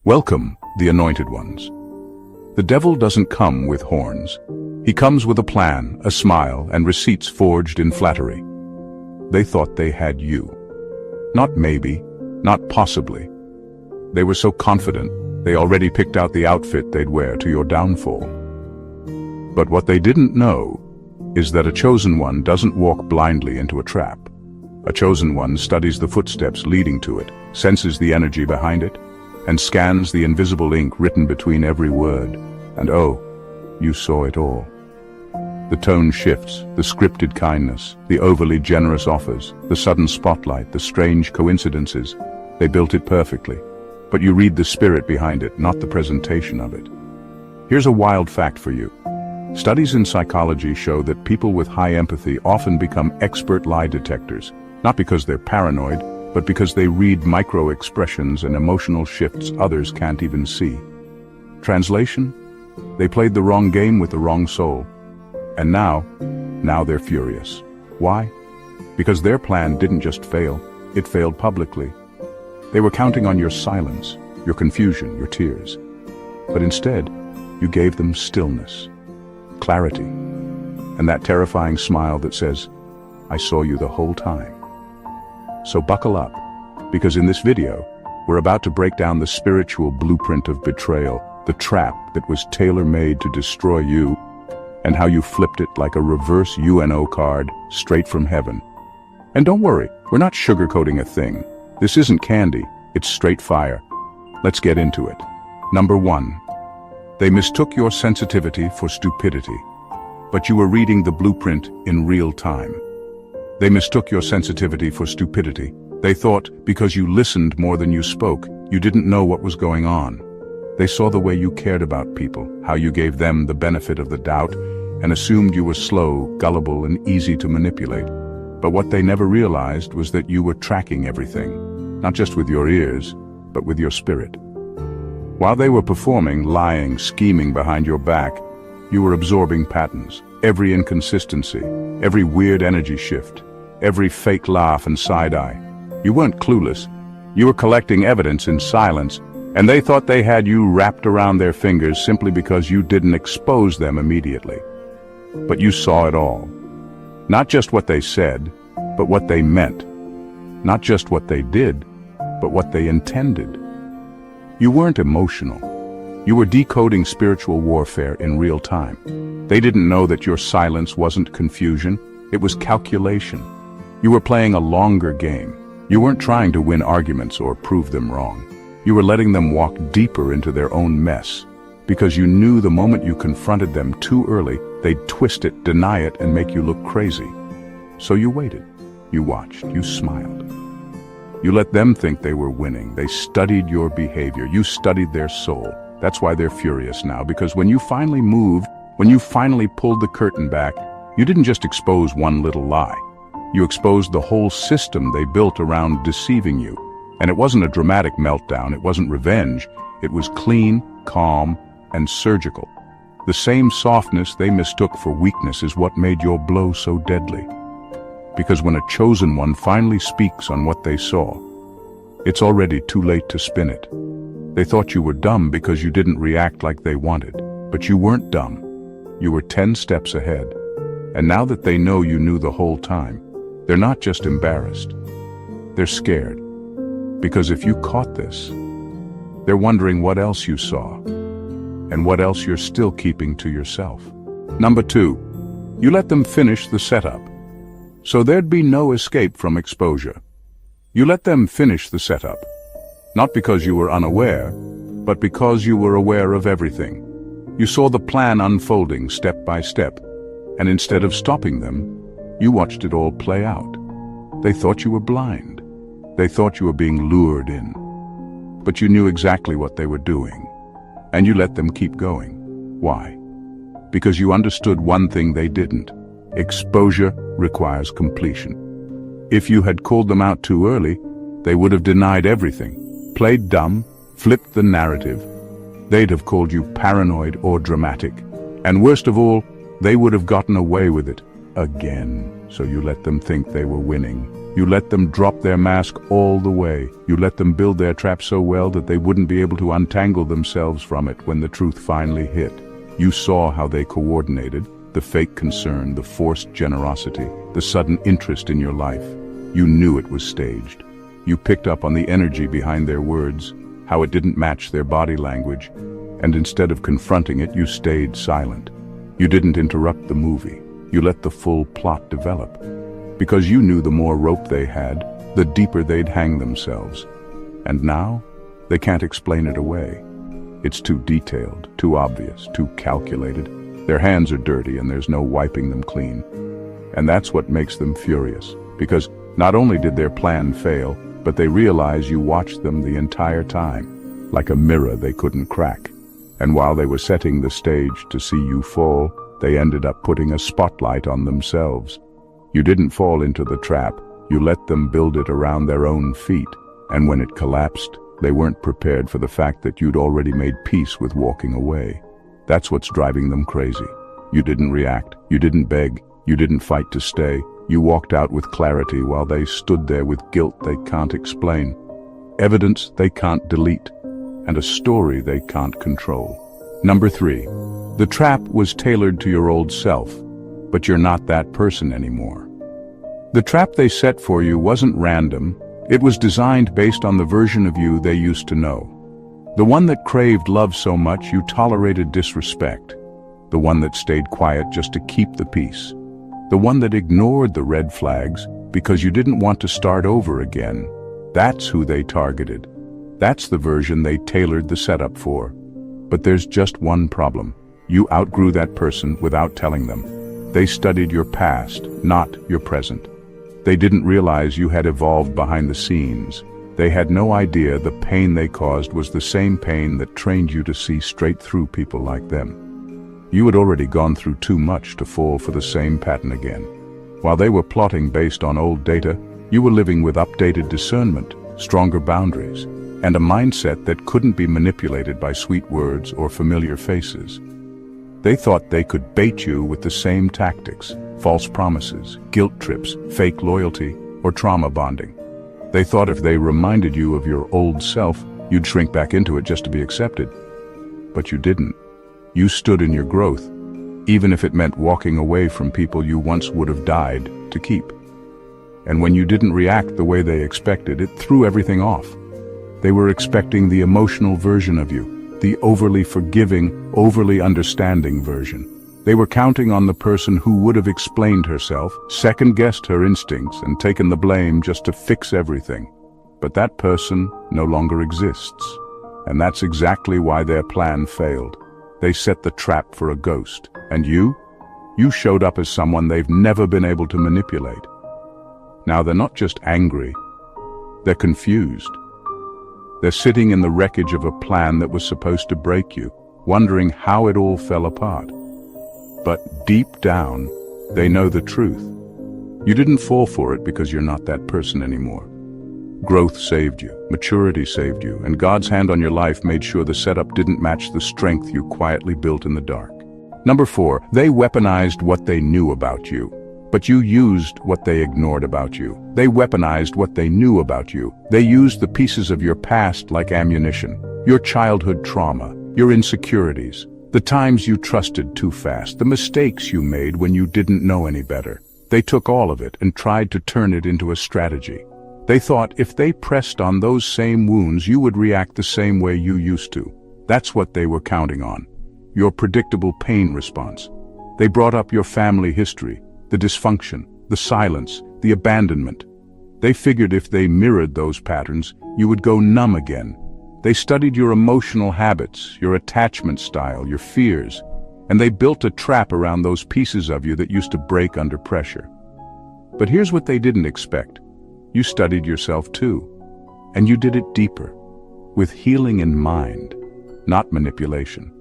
Welcome, the anointed ones. The devil doesn't come with horns. He comes with a plan, a smile, and receipts forged in flattery. They thought they had you. Not maybe, not possibly. They were so confident, they already picked out the outfit they'd wear to your downfall. But what they didn't know is that a chosen one doesn't walk blindly into a trap. A chosen one studies the footsteps leading to it, senses the energy behind it, and scans the invisible ink written between every word. And oh, you saw it all. The tone shifts, the scripted kindness, the overly generous offers, the sudden spotlight, the strange coincidences. They built it perfectly. But you read the spirit behind it, not the presentation of it. Here's a wild fact for you. Studies in psychology show that people with high empathy often become expert lie detectors, not because they're paranoid, but because they read micro-expressions and emotional shifts others can't even see. Translation? They played the wrong game with the wrong soul. And now they're furious. Why? Because their plan didn't just fail, it failed publicly. They were counting on your silence, your confusion, your tears. But instead, you gave them stillness, clarity, and that terrifying smile that says, "I saw you the whole time." So buckle up, because in this video, we're about to break down the spiritual blueprint of betrayal, the trap that was tailor-made to destroy you, and how you flipped it like a reverse UNO card straight from heaven. And don't worry, we're not sugarcoating a thing. This isn't candy, it's straight fire. Let's get into it. Number 1. They mistook your sensitivity for stupidity, but you were reading the blueprint in real time. They mistook your sensitivity for stupidity. They thought because you listened more than you spoke, you didn't know what was going on. They saw the way you cared about people, how you gave them the benefit of the doubt, and assumed you were slow, gullible, and easy to manipulate. But what they never realized was that you were tracking everything, not just with your ears, but with your spirit. While they were performing, lying, scheming behind your back, you were absorbing patterns, every inconsistency, every weird energy shift, every fake laugh and side-eye. You weren't clueless. You were collecting evidence in silence, and they thought they had you wrapped around their fingers simply because you didn't expose them immediately. But you saw it all. Not just what they said, but what they meant. Not just what they did, but what they intended. You weren't emotional. You were decoding spiritual warfare in real time. They didn't know that your silence wasn't confusion, it was calculation. You were playing a longer game. You weren't trying to win arguments or prove them wrong. You were letting them walk deeper into their own mess, because you knew the moment you confronted them too early, they'd twist it, deny it, and make you look crazy. So you waited. You watched. You smiled. You let them think they were winning. They studied your behavior. You studied their soul. That's why they're furious now, because when you finally moved, when you finally pulled the curtain back, you didn't just expose one little lie. You exposed the whole system they built around deceiving you. And it wasn't a dramatic meltdown, it wasn't revenge. It was clean, calm, and surgical. The same softness they mistook for weakness is what made your blow so deadly. Because when a chosen one finally speaks on what they saw, it's already too late to spin it. They thought you were dumb because you didn't react like they wanted. But you weren't dumb. You were 10 steps ahead. And now that they know you knew the whole time, they're not just embarrassed. They're scared. Because if you caught this, they're wondering what else you saw, and what else you're still keeping to yourself. Number 2, you let them finish the setup. So there'd be no escape from exposure. You let them finish the setup. Not because you were unaware, but because you were aware of everything. You saw the plan unfolding step by step, and instead of stopping them, you watched it all play out. They thought you were blind. They thought you were being lured in. But you knew exactly what they were doing, and you let them keep going. Why? Because you understood one thing they didn't. Exposure requires completion. If you had called them out too early, they would have denied everything, played dumb, flipped the narrative. They'd have called you paranoid or dramatic. And worst of all, they would have gotten away with it again. So you let them think they were winning. You let them drop their mask all the way. You let them build their trap so well that they wouldn't be able to untangle themselves from it when the truth finally hit. You saw how they coordinated, the fake concern, the forced generosity, the sudden interest in your life. You knew it was staged. You picked up on the energy behind their words, how it didn't match their body language, and instead of confronting it, you stayed silent. You didn't interrupt the movie. You let the full plot develop. Because you knew the more rope they had, the deeper they'd hang themselves. And now, they can't explain it away. It's too detailed, too obvious, too calculated. Their hands are dirty and there's no wiping them clean. And that's what makes them furious, because not only did their plan fail, but they realize you watched them the entire time, like a mirror they couldn't crack. And while they were setting the stage to see you fall, they ended up putting a spotlight on themselves. You didn't fall into the trap, you let them build it around their own feet, and when it collapsed, they weren't prepared for the fact that you'd already made peace with walking away. That's what's driving them crazy. You didn't react, you didn't beg, you didn't fight to stay. You walked out with clarity while they stood there with guilt they can't explain, evidence they can't delete, and a story they can't control. Number 3. The trap was tailored to your old self, but you're not that person anymore. The trap they set for you wasn't random. It was designed based on the version of you they used to know. The one that craved love so much you tolerated disrespect. The one that stayed quiet just to keep the peace. The one that ignored the red flags because you didn't want to start over again. That's who they targeted. That's the version they tailored the setup for. But there's just one problem. You outgrew that person without telling them. They studied your past, not your present. They didn't realize you had evolved behind the scenes. They had no idea the pain they caused was the same pain that trained you to see straight through people like them. You had already gone through too much to fall for the same pattern again. While they were plotting based on old data, you were living with updated discernment, stronger boundaries, and a mindset that couldn't be manipulated by sweet words or familiar faces. They thought they could bait you with the same tactics, false promises, guilt trips, fake loyalty, or trauma bonding. They thought if they reminded you of your old self, you'd shrink back into it just to be accepted. But you didn't. You stood in your growth, even if it meant walking away from people you once would have died to keep. And when you didn't react the way they expected, it threw everything off. They were expecting the emotional version of you, the overly forgiving, overly understanding version. They were counting on the person who would have explained herself, second-guessed her instincts, and taken the blame just to fix everything. But that person no longer exists. And that's exactly why their plan failed. They set the trap for a ghost. And you? You showed up as someone they've never been able to manipulate. Now they're not just angry, they're confused. They're sitting in the wreckage of a plan that was supposed to break you, wondering how it all fell apart. But deep down, they know the truth. You didn't fall for it because you're not that person anymore. Growth saved you, maturity saved you, and God's hand on your life made sure the setup didn't match the strength you quietly built in the dark. Number 4, they weaponized what they knew about you. But you used what they ignored about you. They weaponized what they knew about you. They used the pieces of your past like ammunition. Your childhood trauma, your insecurities, the times you trusted too fast, the mistakes you made when you didn't know any better. They took all of it and tried to turn it into a strategy. They thought if they pressed on those same wounds, you would react the same way you used to. That's what they were counting on. Your predictable pain response. They brought up your family history, the dysfunction, the silence, the abandonment. They figured if they mirrored those patterns, you would go numb again. They studied your emotional habits, your attachment style, your fears, and they built a trap around those pieces of you that used to break under pressure. But here's what they didn't expect. You studied yourself too, and you did it deeper, with healing in mind, not manipulation.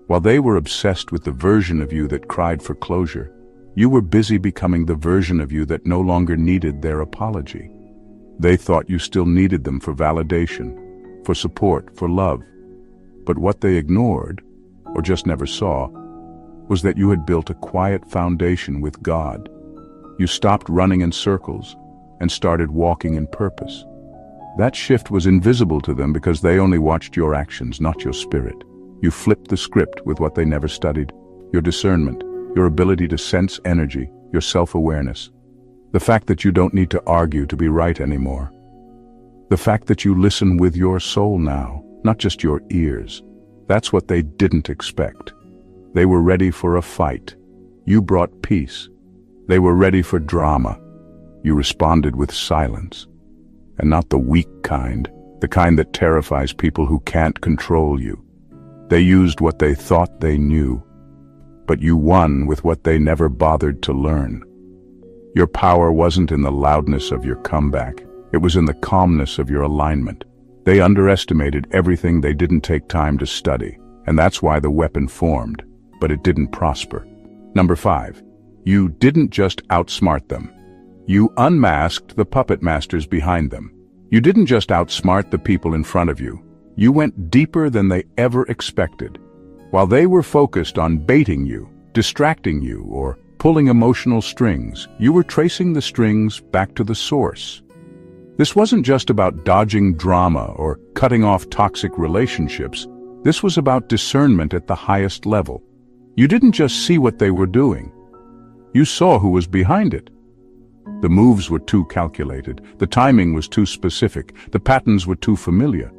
While they were obsessed with the version of you that cried for closure, you were busy becoming the version of you that no longer needed their apology. They thought you still needed them for validation, for support, for love. But what they ignored, or just never saw, was that you had built a quiet foundation with God. You stopped running in circles, and started walking in purpose. That shift was invisible to them because they only watched your actions, not your spirit. You flipped the script with what they never studied: your discernment, your ability to sense energy, your self-awareness. The fact that you don't need to argue to be right anymore. The fact that you listen with your soul now, not just your ears. That's what they didn't expect. They were ready for a fight. You brought peace. They were ready for drama. You responded with silence. And not the weak kind, the kind that terrifies people who can't control you. They used what they thought they knew, but you won with what they never bothered to learn. Your power wasn't in the loudness of your comeback. It was in the calmness of your alignment. They underestimated everything they didn't take time to study, and that's why the weapon formed, but it didn't prosper. Number 5. You didn't just outsmart them. You unmasked the puppet masters behind them. You didn't just outsmart the people in front of you. You went deeper than they ever expected. While they were focused on baiting you, distracting you, or pulling emotional strings, you were tracing the strings back to the source. This wasn't just about dodging drama or cutting off toxic relationships. This was about discernment at the highest level. You didn't just see what they were doing. You saw who was behind it. The moves were too calculated, the timing was too specific, the patterns were too familiar.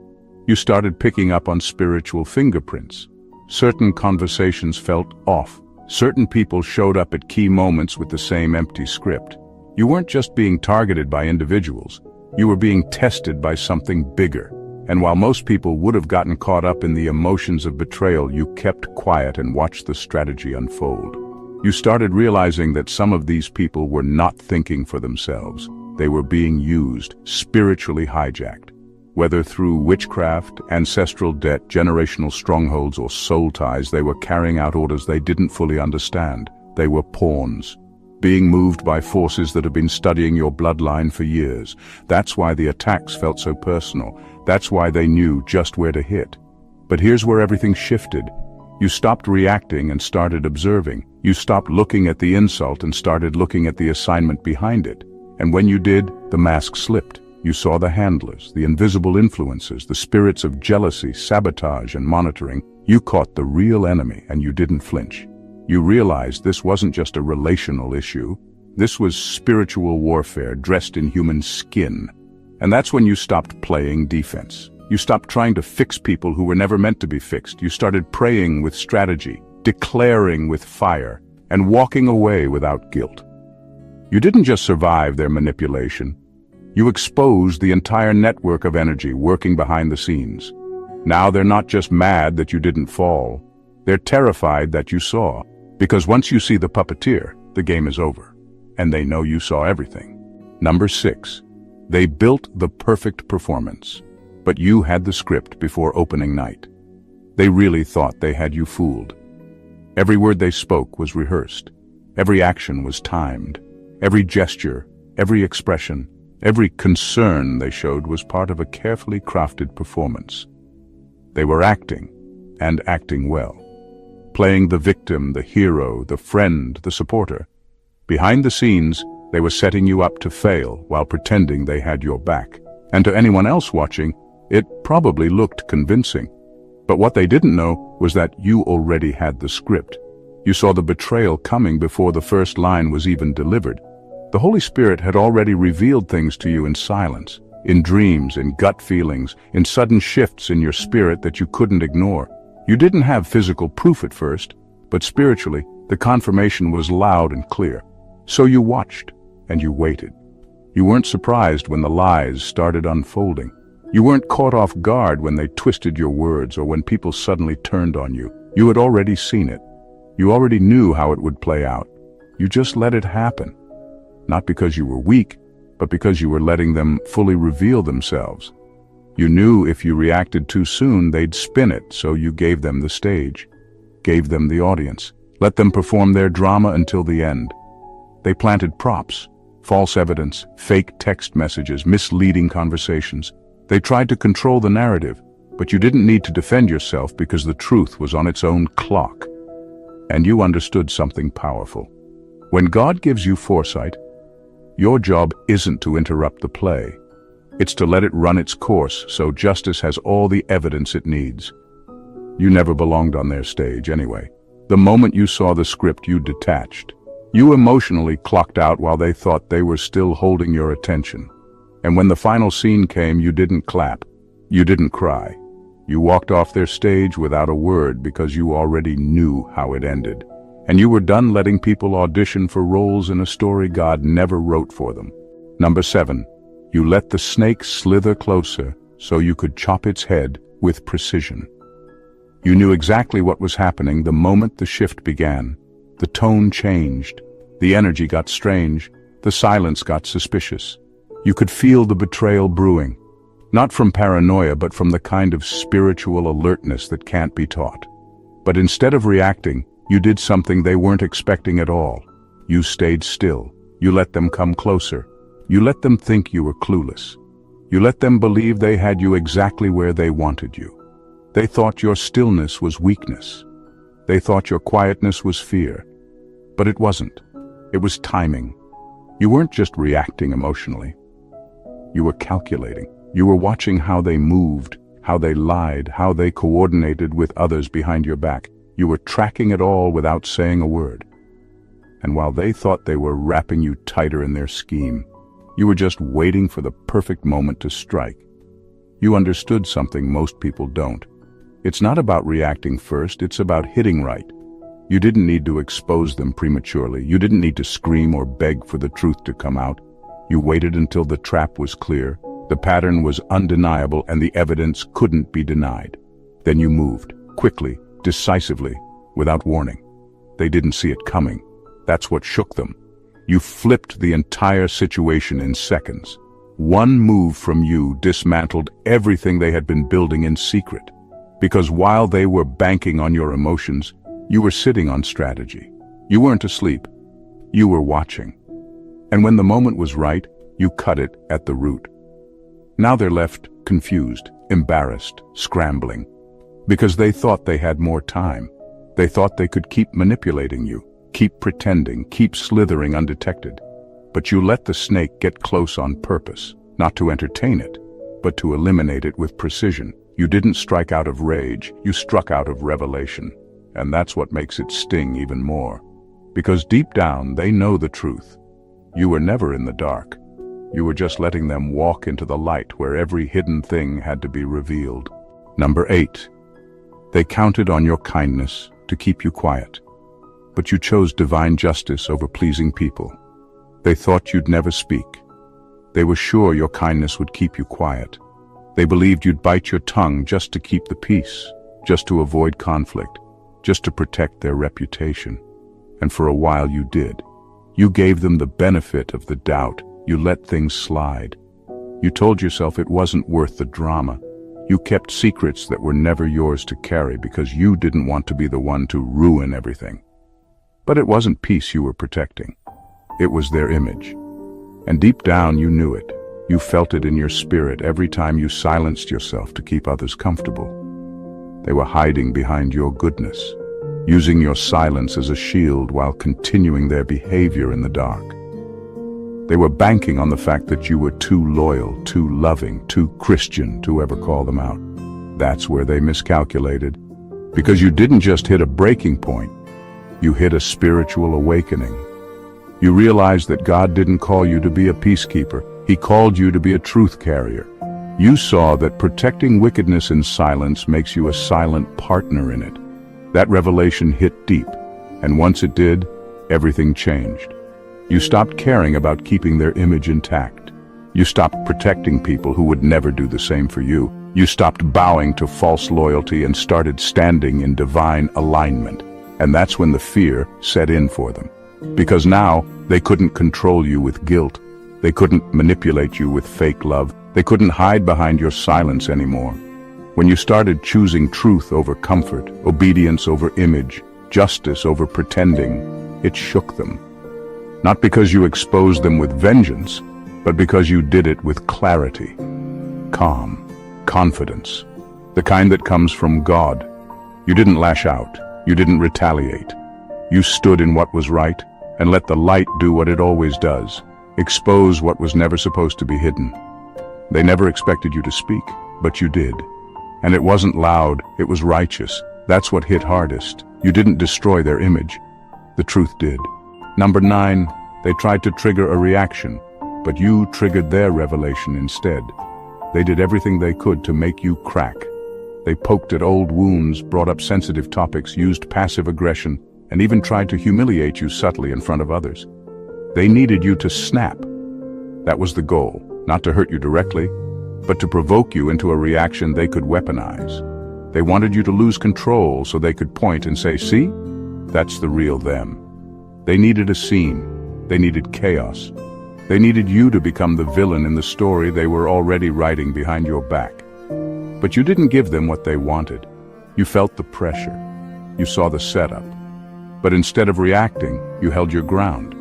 You started picking up on spiritual fingerprints. Certain conversations felt off. Certain people showed up at key moments with the same empty script. You weren't just being targeted by individuals. You were being tested by something bigger. And while most people would have gotten caught up in the emotions of betrayal, you kept quiet and watched the strategy unfold. You started realizing that some of these people were not thinking for themselves. They were being used, spiritually hijacked. Whether through witchcraft, ancestral debt, generational strongholds, or soul ties, they were carrying out orders they didn't fully understand. They were pawns, being moved by forces that have been studying your bloodline for years. That's why the attacks felt so personal. That's why they knew just where to hit. But here's where everything shifted. You stopped reacting and started observing. You stopped looking at the insult and started looking at the assignment behind it. And when you did, the mask slipped. You saw the handlers, the invisible influences, the spirits of jealousy, sabotage, and monitoring. You caught the real enemy, and you didn't flinch. You realized this wasn't just a relational issue. This was spiritual warfare dressed in human skin. And that's when you stopped playing defense. You stopped trying to fix people who were never meant to be fixed. You started praying with strategy, declaring with fire, and walking away without guilt. You didn't just survive their manipulation. You exposed the entire network of energy working behind the scenes. Now they're not just mad that you didn't fall. They're terrified that you saw. Because once you see the puppeteer, the game is over. And they know you saw everything. Number 6. They built the perfect performance. But you had the script before opening night. They really thought they had you fooled. Every word they spoke was rehearsed. Every action was timed. Every gesture, every expression, every concern they showed was part of a carefully crafted performance. They were acting, and acting well. Playing the victim, the hero, the friend, the supporter. Behind the scenes, they were setting you up to fail while pretending they had your back. And to anyone else watching, it probably looked convincing. But what they didn't know was that you already had the script. You saw the betrayal coming before the first line was even delivered. The Holy Spirit had already revealed things to you in silence, in dreams, in gut feelings, in sudden shifts in your spirit that you couldn't ignore. You didn't have physical proof at first, but spiritually, the confirmation was loud and clear. So you watched, and you waited. You weren't surprised when the lies started unfolding. You weren't caught off guard when they twisted your words or when people suddenly turned on you. You had already seen it. You already knew how it would play out. You just let it happen. Not because you were weak, but because you were letting them fully reveal themselves. You knew if you reacted too soon, they'd spin it, so you gave them the stage, gave them the audience, let them perform their drama until the end. They planted props, false evidence, fake text messages, misleading conversations. They tried to control the narrative, but you didn't need to defend yourself because the truth was on its own clock. And you understood something powerful. When God gives you foresight, Your job isn't to interrupt the play. It's to let it run its course so justice has all the evidence it needs. You never belonged on their stage anyway. The moment you saw the script, you detached. You emotionally clocked out while they thought they were still holding your attention. And when the final scene came, you didn't clap. You didn't cry. You walked off their stage without a word because you already knew how it ended. And you were done letting people audition for roles in a story God never wrote for them. Number 7. You let the snake slither closer so you could chop its head with precision. You knew exactly what was happening the moment the shift began. The tone changed. The energy got strange. The silence got suspicious. You could feel the betrayal brewing. Not from paranoia, but from the kind of spiritual alertness that can't be taught. But instead of reacting, you did something they weren't expecting at all. You stayed still. You let them come closer. You let them think you were clueless. You let them believe they had you exactly where they wanted you. They thought your stillness was weakness. They thought your quietness was fear. But it wasn't. It was timing. You weren't just reacting emotionally. You were calculating. You were watching how they moved, how they lied, how they coordinated with others behind your back. You were tracking it all without saying a word. And while they thought they were wrapping you tighter in their scheme, you were just waiting for the perfect moment to strike. You understood something most people don't. It's not about reacting first, it's about hitting right. You didn't need to expose them prematurely. You didn't need to scream or beg for the truth to come out. You waited until the trap was clear, the pattern was undeniable, and the evidence couldn't be denied. Then you moved, quickly, decisively, without warning. They didn't see it coming. That's what shook them. You flipped the entire situation in seconds. One move from you dismantled everything they had been building in secret. Because while they were banking on your emotions, you were sitting on strategy. You weren't asleep. You were watching. And when the moment was right, you cut it at the root. Now they're left confused, embarrassed, scrambling. Because they thought they had more time. They thought they could keep manipulating you, keep pretending, keep slithering undetected. But you let the snake get close on purpose, not to entertain it, but to eliminate it with precision. You didn't strike out of rage, you struck out of revelation. And that's what makes it sting even more. Because deep down, they know the truth. You were never in the dark. You were just letting them walk into the light where every hidden thing had to be revealed. Number 8. They counted on your kindness to keep you quiet. But you chose divine justice over pleasing people. They thought you'd never speak. They were sure your kindness would keep you quiet. They believed you'd bite your tongue just to keep the peace, just to avoid conflict, just to protect their reputation. And for a while you did. You gave them the benefit of the doubt. You let things slide. You told yourself it wasn't worth the drama. You kept secrets that were never yours to carry because you didn't want to be the one to ruin everything. But it wasn't peace you were protecting. It was their image. And deep down you knew it. You felt it in your spirit every time you silenced yourself to keep others comfortable. They were hiding behind your goodness, using your silence as a shield while continuing their behavior in the dark. They were banking on the fact that you were too loyal, too loving, too Christian to ever call them out. That's where they miscalculated. Because you didn't just hit a breaking point, you hit a spiritual awakening. You realized that God didn't call you to be a peacekeeper. He called you to be a truth carrier. You saw that protecting wickedness in silence makes you a silent partner in it. That revelation hit deep, and once it did, everything changed. You stopped caring about keeping their image intact. You stopped protecting people who would never do the same for you. You stopped bowing to false loyalty and started standing in divine alignment. And that's when the fear set in for them. Because now, they couldn't control you with guilt. They couldn't manipulate you with fake love. They couldn't hide behind your silence anymore. When you started choosing truth over comfort, obedience over image, justice over pretending, it shook them. Not because you exposed them with vengeance, but because you did it with clarity, calm, confidence, the kind that comes from God. You didn't lash out. You didn't retaliate. You stood in what was right and let the light do what it always does. expose what was never supposed to be hidden. They never expected you to speak, but you did. And it wasn't loud, it was righteous. That's what hit hardest. You didn't destroy their image. The truth did. Number 9, they tried to trigger a reaction, but you triggered their revelation instead. They did everything they could to make you crack. They poked at old wounds, brought up sensitive topics, used passive aggression, and even tried to humiliate you subtly in front of others. They needed you to snap. That was the goal, not to hurt you directly, but to provoke you into a reaction they could weaponize. They wanted you to lose control so they could point and say, "See? That's the real them." They needed a scene. They needed chaos. They needed you to become the villain in the story they were already writing behind your back. But you didn't give them what they wanted. You felt the pressure. You saw the setup. But instead of reacting, you held your ground.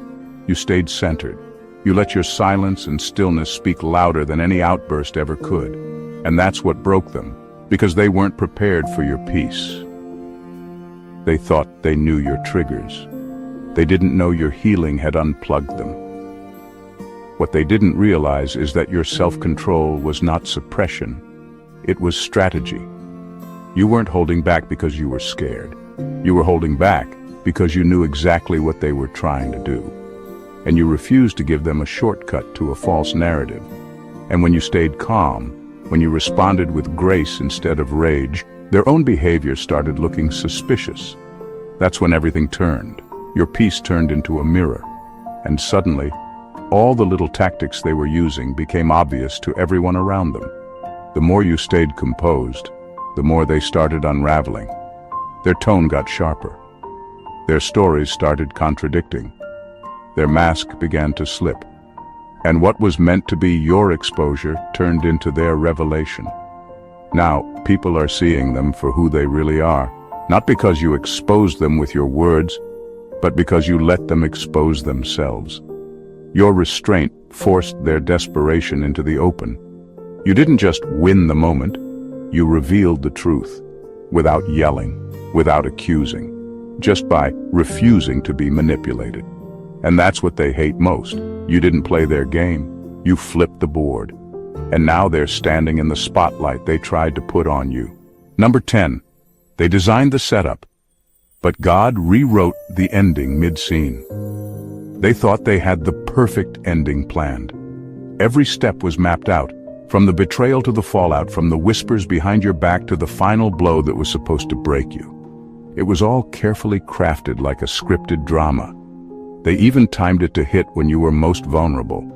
You stayed centered. You let your silence and stillness speak louder than any outburst ever could. And that's what broke them, because they weren't prepared for your peace. They thought they knew your triggers. They didn't know your healing had unplugged them. What they didn't realize is that your self-control was not suppression. It was strategy. You weren't holding back because you were scared. You were holding back because you knew exactly what they were trying to do. And you refused to give them a shortcut to a false narrative. And when you stayed calm, when you responded with grace instead of rage, their own behavior started looking suspicious. That's when everything turned. Your peace turned into a mirror. And suddenly, all the little tactics they were using became obvious to everyone around them. The more you stayed composed, the more they started unraveling. Their tone got sharper. Their stories started contradicting. Their mask began to slip. And what was meant to be your exposure turned into their revelation. Now, people are seeing them for who they really are, not because you exposed them with your words, but because you let them expose themselves. Your restraint forced their desperation into the open. You didn't just win the moment, you revealed the truth, without yelling, without accusing, just by refusing to be manipulated. And that's what they hate most. You didn't play their game, you flipped the board. And now they're standing in the spotlight they tried to put on you. Number 10, they designed the setup, but God rewrote the ending mid-scene. They thought they had the perfect ending planned. Every step was mapped out, from the betrayal to the fallout, from the whispers behind your back to the final blow that was supposed to break you. It was all carefully crafted like a scripted drama. They even timed it to hit when you were most vulnerable.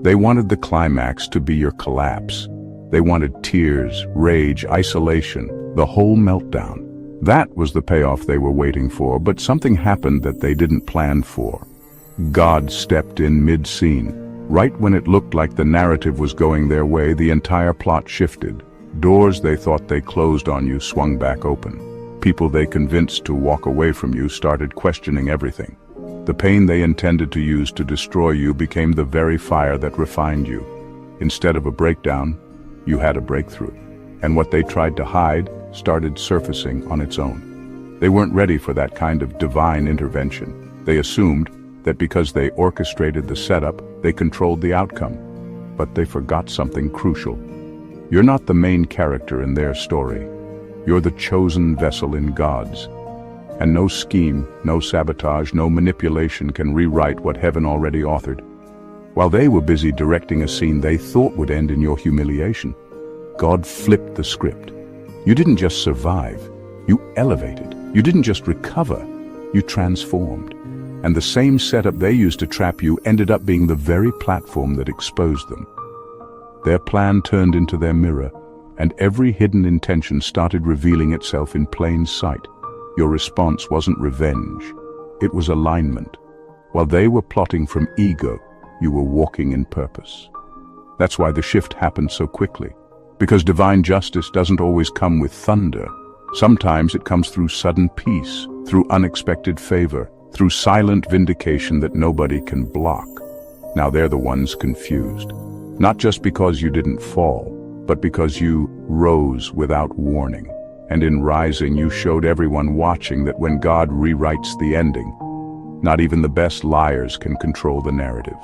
They wanted the climax to be your collapse. They wanted tears, rage, isolation, the whole meltdown. That was the payoff they were waiting for, but something happened that they didn't plan for. God stepped in mid-scene. Right when it looked like the narrative was going their way, the entire plot shifted. Doors they thought they closed on you swung back open. People they convinced to walk away from you started questioning everything. The pain they intended to use to destroy you became the very fire that refined you. Instead of a breakdown, you had a breakthrough. And what they tried to hide started surfacing on its own. They weren't ready for that kind of divine intervention. They assumed that because they orchestrated the setup, they controlled the outcome. But they forgot something crucial. You're not the main character in their story. You're the chosen vessel in God's. And no scheme, no sabotage, no manipulation can rewrite what heaven already authored. While they were busy directing a scene they thought would end in your humiliation, God flipped the script. You didn't just survive, you elevated. You didn't just recover, you transformed. And the same setup they used to trap you ended up being the very platform that exposed them. Their plan turned into their mirror, and every hidden intention started revealing itself in plain sight. Your response wasn't revenge, it was alignment. While they were plotting from ego, you were walking in purpose. That's why the shift happened so quickly. Because divine justice doesn't always come with thunder. Sometimes it comes through sudden peace, through unexpected favor, through silent vindication that nobody can block. Now they're the ones confused. Not just because you didn't fall, but because you rose without warning. And in rising, you showed everyone watching that when God rewrites the ending, not even the best liars can control the narrative.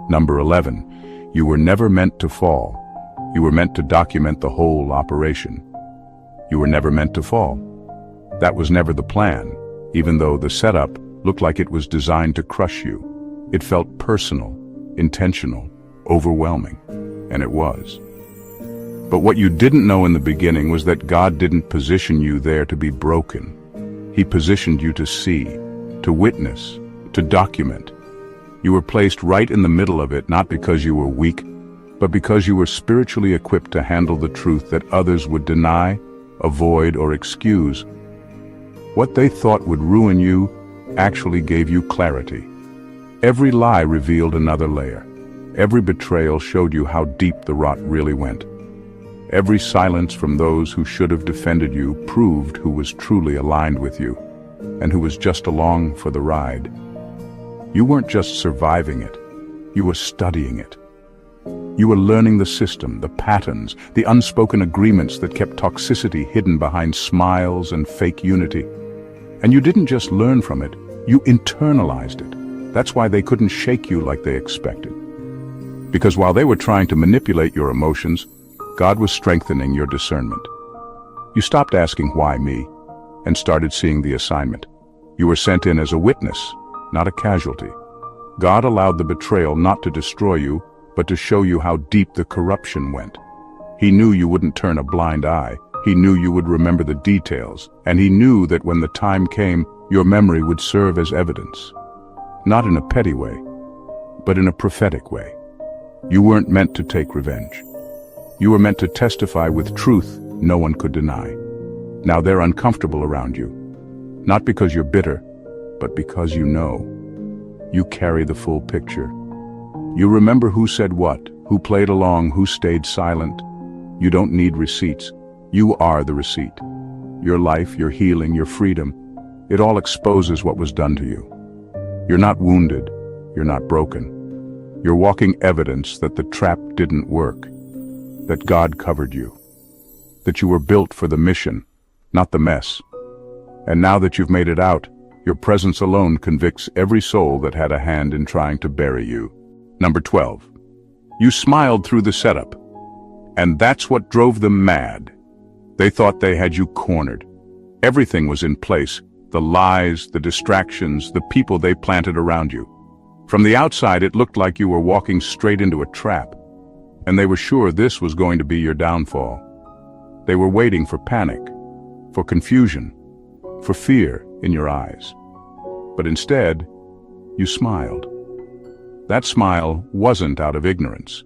Number 11, you were never meant to fall. You were meant to document the whole operation. You were never meant to fall. That was never the plan, even though the setup looked like it was designed to crush you. It felt personal, intentional, overwhelming, and it was. But what you didn't know in the beginning was that God didn't position you there to be broken. He positioned you to see, to witness, to document. You were placed right in the middle of it, not because you were weak, but because you were spiritually equipped to handle the truth that others would deny, avoid, or excuse. What they thought would ruin you actually gave you clarity. Every lie revealed another layer. Every betrayal showed you how deep the rot really went. Every silence from those who should have defended you proved who was truly aligned with you, and who was just along for the ride. You weren't just surviving it, you were studying it. You were learning the system, the patterns, the unspoken agreements that kept toxicity hidden behind smiles and fake unity. And you didn't just learn from it, you internalized it. That's why they couldn't shake you like they expected. Because while they were trying to manipulate your emotions, God was strengthening your discernment. You stopped asking, "Why me?" and started seeing the assignment. You were sent in as a witness, not a casualty. God allowed the betrayal not to destroy you, but to show you how deep the corruption went. He knew you wouldn't turn a blind eye. He knew you would remember the details, and he knew that when the time came, your memory would serve as evidence. Not in a petty way, but in a prophetic way. You weren't meant to take revenge. You were meant to testify with truth no one could deny. Now they're uncomfortable around you, not because you're bitter, but because you know. You carry the full picture. You remember who said what, who played along, who stayed silent. You don't need receipts. You are the receipt. Your life, your healing, your freedom, it all exposes what was done to you. You're not wounded. You're not broken. You're walking evidence that the trap didn't work, that God covered you, that you were built for the mission, not the mess. And now that you've made it out, your presence alone convicts every soul that had a hand in trying to bury you. Number 12. You smiled through the setup, and that's what drove them mad. They thought they had you cornered. Everything was in place, the lies, the distractions, the people they planted around you. From the outside, it looked like you were walking straight into a trap, and they were sure this was going to be your downfall. They were waiting for panic, for confusion, for fear in your eyes. But instead, you smiled. That smile wasn't out of ignorance.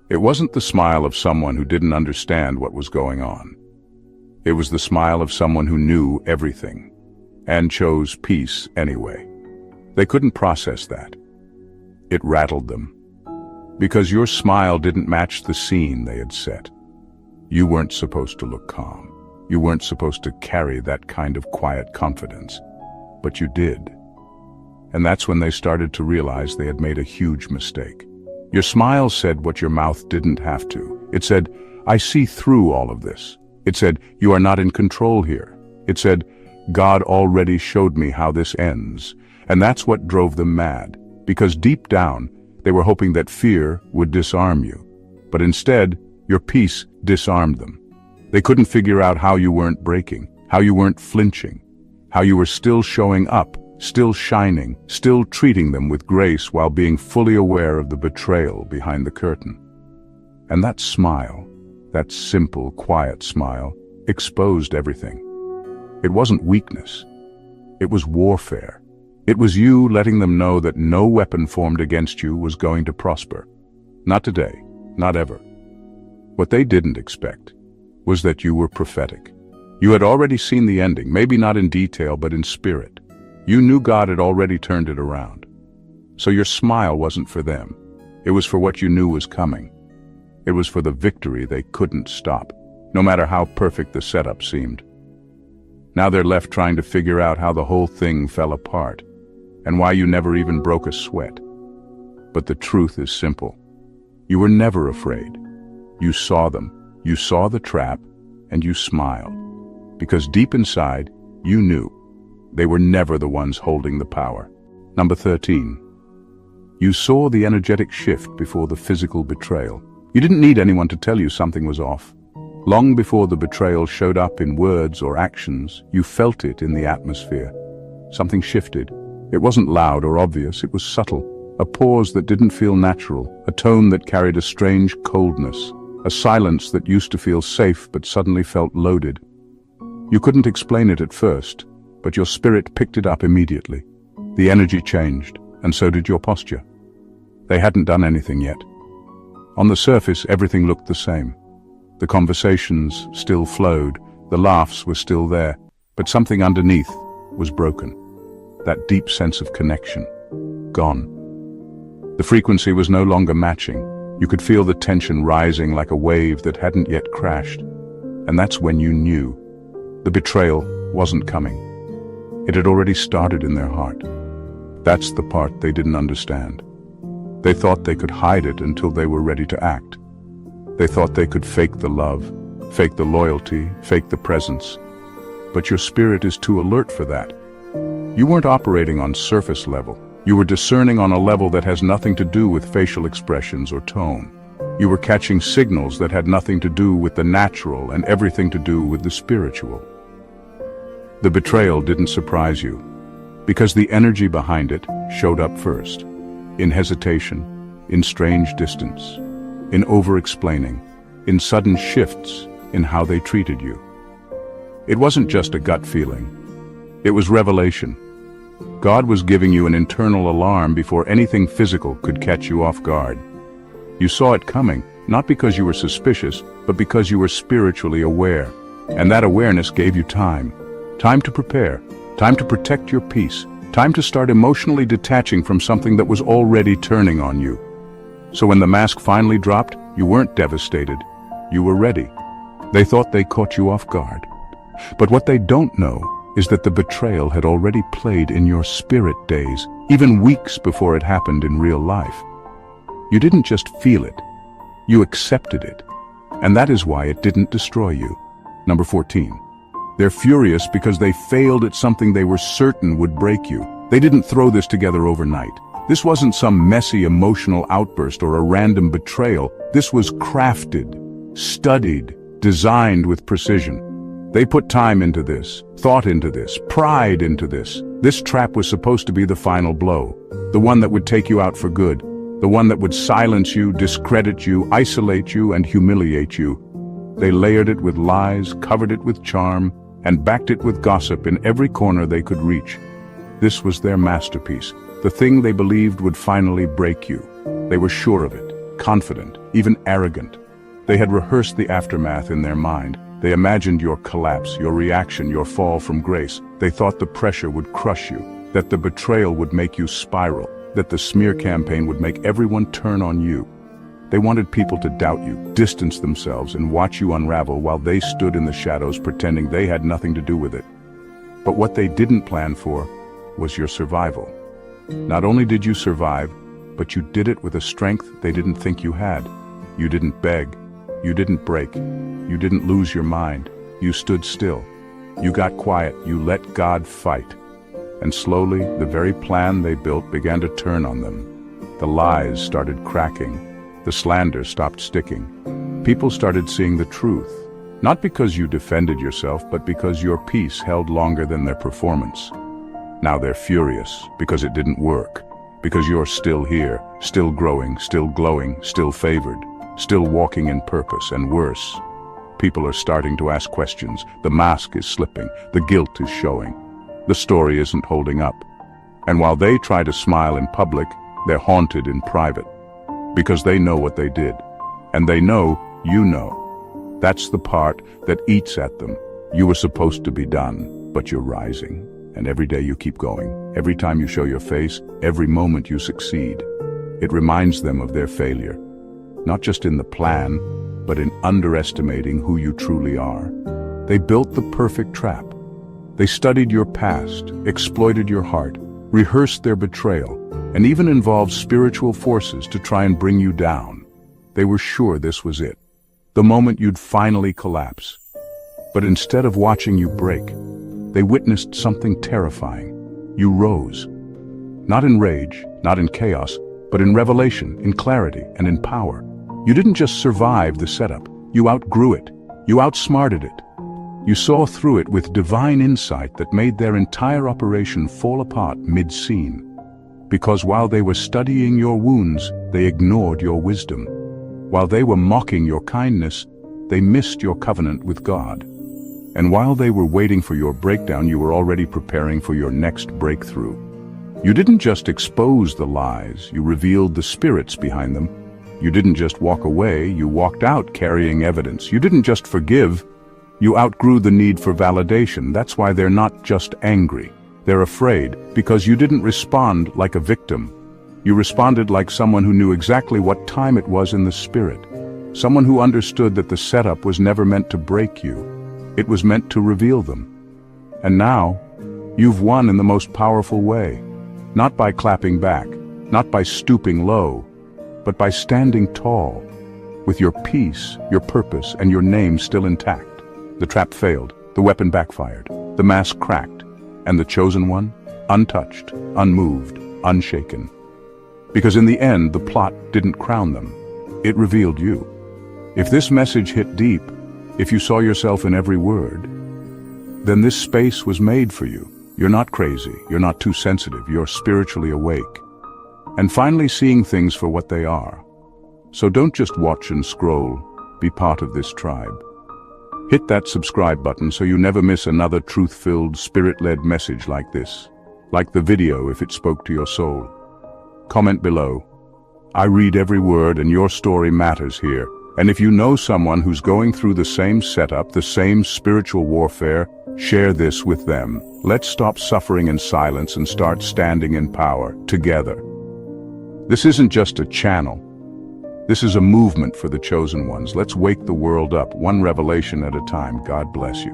It wasn't the smile of someone who didn't understand what was going on. It was the smile of someone who knew everything, and chose peace anyway. They couldn't process that. It rattled them. Because your smile didn't match the scene they had set. You weren't supposed to look calm. You weren't supposed to carry that kind of quiet confidence. But you did. And that's when they started to realize they had made a huge mistake. Your smile said what your mouth didn't have to. It said, "I see through all of this." It said, "You are not in control here." It said, "God already showed me how this ends." And that's what drove them mad. Because deep down, they were hoping that fear would disarm you. But instead, your peace disarmed them. They couldn't figure out how you weren't breaking, how you weren't flinching, how you were still showing up, still shining, still treating them with grace while being fully aware of the betrayal behind the curtain. And that smile, that simple, quiet smile, exposed everything. It wasn't weakness. It was warfare. It was you letting them know that no weapon formed against you was going to prosper. Not today, not ever. What they didn't expect was that you were prophetic. You had already seen the ending, maybe not in detail, but in spirit. You knew God had already turned it around. So your smile wasn't for them. It was for what you knew was coming. It was for the victory they couldn't stop, no matter how perfect the setup seemed. Now they're left trying to figure out how the whole thing fell apart, and why you never even broke a sweat. But the truth is simple. You were never afraid. You saw them, you saw the trap, and you smiled. Because deep inside, you knew they were never the ones holding the power. Number 13. You saw the energetic shift before the physical betrayal. You didn't need anyone to tell you something was off. Long before the betrayal showed up in words or actions, you felt it in the atmosphere. Something shifted. It wasn't loud or obvious, it was subtle. A pause that didn't feel natural, a tone that carried a strange coldness, a silence that used to feel safe but suddenly felt loaded. You couldn't explain it at first, but your spirit picked it up immediately. The energy changed, and so did your posture. They hadn't done anything yet. On the surface, everything looked the same. The conversations still flowed, the laughs were still there, but something underneath was broken. That deep sense of connection, gone. The frequency was no longer matching. You could feel the tension rising like a wave that hadn't yet crashed. And that's when you knew. The betrayal wasn't coming. It had already started in their heart. That's the part they didn't understand. They thought they could hide it until they were ready to act. They thought they could fake the love, fake the loyalty, fake the presence. But your spirit is too alert for that. You weren't operating on surface level. You were discerning on a level that has nothing to do with facial expressions or tone. You were catching signals that had nothing to do with the natural and everything to do with the spiritual. The betrayal didn't surprise you, because the energy behind it showed up first. In hesitation, in strange distance, in over-explaining, in sudden shifts in how they treated you. It wasn't just a gut feeling. It was revelation. God was giving you an internal alarm before anything physical could catch you off guard. You saw it coming, not because you were suspicious, but because you were spiritually aware. And that awareness gave you time. Time to prepare, time to protect your peace, time to start emotionally detaching from something that was already turning on you. So when the mask finally dropped, you weren't devastated. You were ready. They thought they caught you off guard. But what they don't know is that the betrayal had already played in your spirit days, even weeks before it happened in real life. You didn't just feel it, you accepted it. And that is why it didn't destroy you. Number 14. They're furious because they failed at something they were certain would break you. They didn't throw this together overnight. This wasn't some messy emotional outburst or a random betrayal. This was crafted, studied, designed with precision. They put time into this, thought into this, pride into this. This trap was supposed to be the final blow, the one that would take you out for good, the one that would silence you, discredit you, isolate you, and humiliate you. They layered it with lies, covered it with charm, and backed it with gossip in every corner they could reach. This was their masterpiece, the thing they believed would finally break you. They were sure of it, confident, even arrogant. They had rehearsed the aftermath in their mind. They imagined your collapse, your reaction, your fall from grace. They thought the pressure would crush you, that the betrayal would make you spiral, that the smear campaign would make everyone turn on you. They wanted people to doubt you, distance themselves, and watch you unravel while they stood in the shadows pretending they had nothing to do with it. But what they didn't plan for was your survival. Not only did you survive, but you did it with a strength they didn't think you had. You didn't beg. You didn't break. You didn't lose your mind. You stood still. You got quiet. You let God fight. And slowly, the very plan they built began to turn on them. The lies started cracking. The slander stopped sticking. People started seeing the truth. Not because you defended yourself, but because your peace held longer than their performance. Now they're furious because it didn't work. Because you're still here, still growing, still glowing, still favored. Still walking in purpose, and worse. People are starting to ask questions. The mask is slipping. The guilt is showing. The story isn't holding up. And while they try to smile in public, they're haunted in private. Because they know what they did. And they know you know. That's the part that eats at them. You were supposed to be done, but you're rising. And every day you keep going. Every time you show your face, every moment you succeed. It reminds them of their failure. Not just in the plan, but in underestimating who you truly are. They built the perfect trap. They studied your past, exploited your heart, rehearsed their betrayal, and even involved spiritual forces to try and bring you down. They were sure this was it, the moment you'd finally collapse. But instead of watching you break, they witnessed something terrifying. You rose. Not in rage, not in chaos, but in revelation, in clarity, and in power. You didn't just survive the setup, you outgrew it. You outsmarted it. You saw through it with divine insight that made their entire operation fall apart mid-scene. Because while they were studying your wounds, they ignored your wisdom. While they were mocking your kindness, they missed your covenant with God. And while they were waiting for your breakdown, you were already preparing for your next breakthrough. You didn't just expose the lies, you revealed the spirits behind them. You didn't just walk away, you walked out carrying evidence. You didn't just forgive, you outgrew the need for validation. That's why they're not just angry. They're afraid, because you didn't respond like a victim. You responded like someone who knew exactly what time it was in the spirit. Someone who understood that the setup was never meant to break you. It was meant to reveal them. And now, you've won in the most powerful way. Not by clapping back, not by stooping low, but by standing tall, with your peace, your purpose, and your name still intact. The trap failed, the weapon backfired, the mask cracked, and the chosen one, untouched, unmoved, unshaken. Because in the end, the plot didn't crown them. It revealed you. If this message hit deep, if you saw yourself in every word, then this space was made for you. You're not crazy, you're not too sensitive, you're spiritually awake. And finally seeing things for what they are. So don't just watch and scroll, be part of this tribe. Hit that subscribe button so you never miss another truth-filled, spirit-led message like this. Like the video if it spoke to your soul. Comment below. I read every word and your story matters here. And if you know someone who's going through the same setup, the same spiritual warfare, share this with them. Let's stop suffering in silence and start standing in power, together. This isn't just a channel. This is a movement for the chosen ones. Let's wake the world up, one revelation at a time. God bless you.